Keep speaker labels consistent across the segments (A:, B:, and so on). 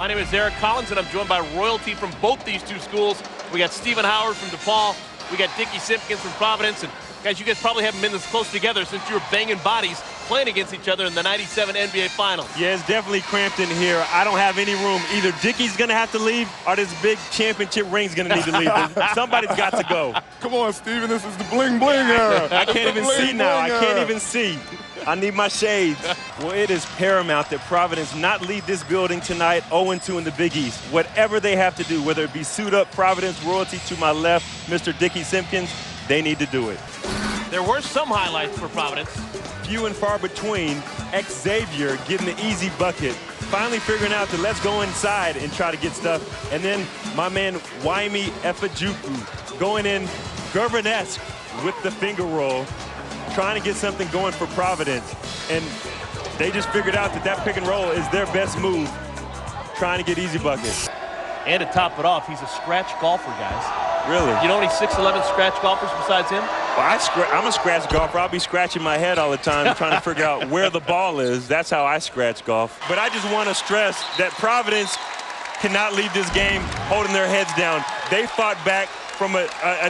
A: My name is Eric Collins, and I'm joined by royalty from both these two schools. We got Stephen Howard from DePaul. We got Dickie Simpkins from Providence. And guys, you guys probably haven't been this close together since you were banging bodies playing against each other in the '97 NBA Finals.
B: Yeah, it's definitely cramped in here. I don't have any room. Either Dickie's going to have to leave or this big championship ring's going to need to leave. Somebody's got to go.
C: Come on, Steven. This is the bling-bling era.
B: I can't even see now. I can't even see. I need my shades. Well, it is paramount that Providence not leave this building tonight 0-2 in the Big East. Whatever they have to do, whether it be suit up Providence, royalty to my left, Mr. Dickie Simpkins, they need to do it.
A: There were some highlights for Providence.
B: Few and far between. Xavier getting the easy bucket. Finally figuring out that let's go inside and try to get stuff. And then my man, Waimi Efajuku, going in Gervin-esque with the finger roll, trying to get something going for Providence. And they just figured out that that pick and roll is their best move, trying to get easy buckets.
A: And to top it off, he's a scratch golfer, guys.
B: Really?
A: You know any 6'11" scratch golfers besides him?
B: Well, I'm a scratch golfer. I'll be scratching my head all the time trying to figure out where the ball is. That's how I scratch golf. But I just want to stress that Providence cannot leave this game holding their heads down. They fought back from a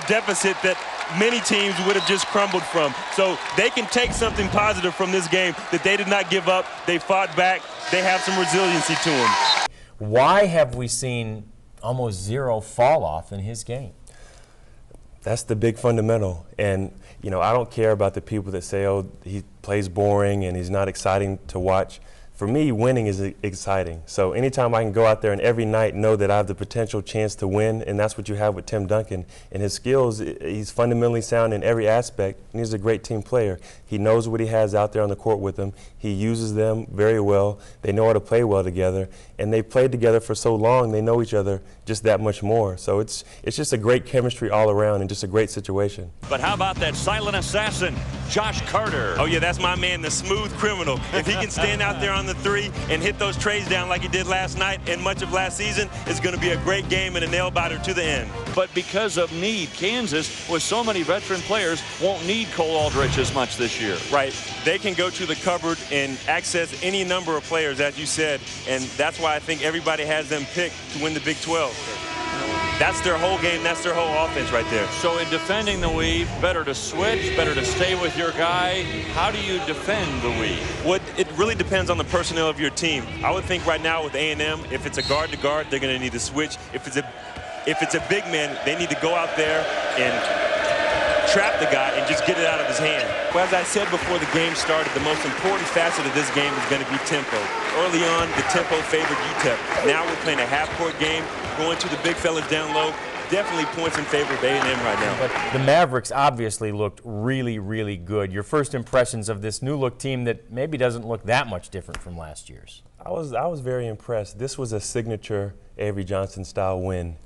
B: deficit that many teams would have just crumbled from. So they can take something positive from this game, that they did not give up. They fought back. They have some resiliency to them.
D: Why have we seen almost zero fall off in his game?
E: That's the big fundamental. And, you know, I don't care about the people that say, oh, he plays boring and he's not exciting to watch. For me, winning is exciting. So anytime I can go out there and every night know that I have the potential chance to win, and that's what you have with Tim Duncan. And his skills, he's fundamentally sound in every aspect, and he's a great team player. He knows what he has out there on the court with him. He uses them very well. They know how to play well together, and they've played together for so long, they know each other just that much more. So it's just a great chemistry all around and just a great situation.
F: But how about that silent assassin, Josh Carter?
B: Oh, yeah, that's my man, the smooth criminal. If he can stand out there on the three and hit those trays down like he did last night and much of last season, it's going to be a great game and a nail-biter to the end.
F: But because of need, Kansas, with so many veteran players, won't need Cole Aldrich as much this year.
B: Right. They can go to the cupboard and access any number of players, as you said, and that's why I think everybody has them picked to win the Big 12. That's their whole game. That's their whole offense right there.
F: So in defending the weave, better to switch, better to stay with your guy. How do you defend the weave?
B: Well, it really depends on the personnel of your team. I would think right now with A&M, if it's a guard to guard, they're going to need to switch. If it's a big man, they need to go out there and trap the guy and just get it out of his hand. Well, as I said before the game started, the most important facet of this game is going to be tempo. Early on, the tempo favored UTEP. Now we're playing a half-court game, going to the big fellas down low. Definitely points in favor of A&M right now.
D: But the Mavericks obviously looked really, really good. Your first impressions of this new-look team that maybe doesn't look that much different from last year's?
E: I was very impressed. This was a signature Avery Johnson-style win.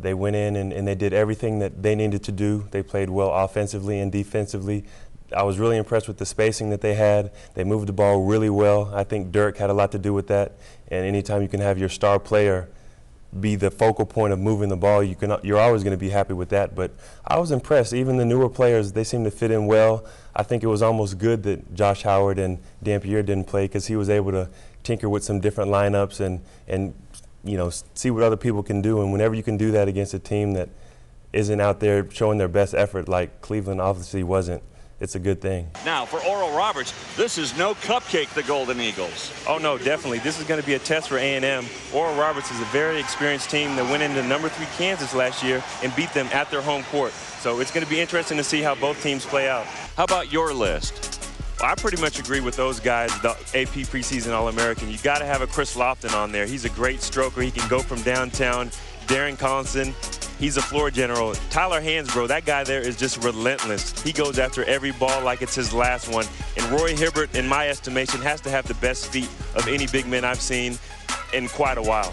E: They went in and they did everything that they needed to do. They played well offensively and defensively. I was really impressed with the spacing that they had. They moved the ball really well. I think Dirk had a lot to do with that. And anytime you can have your star player be the focal point of moving the ball, you're always going to be happy with that. But I was impressed. Even the newer players, they seemed to fit in well. I think it was almost good that Josh Howard and Dampier didn't play, because he was able to tinker with some different lineups and you know, see what other people can do. And whenever you can do that against a team that isn't out there showing their best effort, like Cleveland obviously wasn't, it's a good thing.
F: Now, for Oral Roberts, this is no cupcake, the Golden Eagles.
B: Oh, no, definitely. This is going to be a test for A&M. Oral Roberts is a very experienced team that went into number 3 Kansas last year and beat them at their home court. So it's going to be interesting to see how both teams play out.
F: How about your list?
B: I pretty much agree with those guys, the AP preseason All-American. You got to have a Chris Lofton on there. He's a great stroker. He can go from downtown. Darren Collinson, he's a floor general. Tyler Hansbrough, that guy there is just relentless. He goes after every ball like it's his last one. And Roy Hibbert, in my estimation, has to have the best feet of any big man I've seen in quite a while.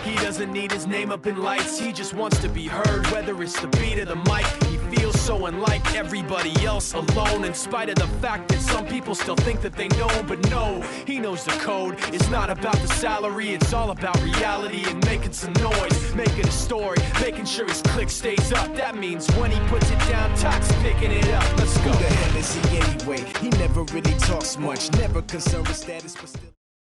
G: He doesn't need his name up in lights, he just wants to be heard, whether it's the beat of the mic. He feels so unlike everybody else, alone, in spite of the fact that some people still think that they know him, but no, he knows the code. It's not about the salary, it's all about reality and making some noise, making a story, making sure his click stays up. That means when he puts it down, Tox picking it up. Let's go.
H: Who the hell is he anyway? He never really talks much, never concerned with status, but still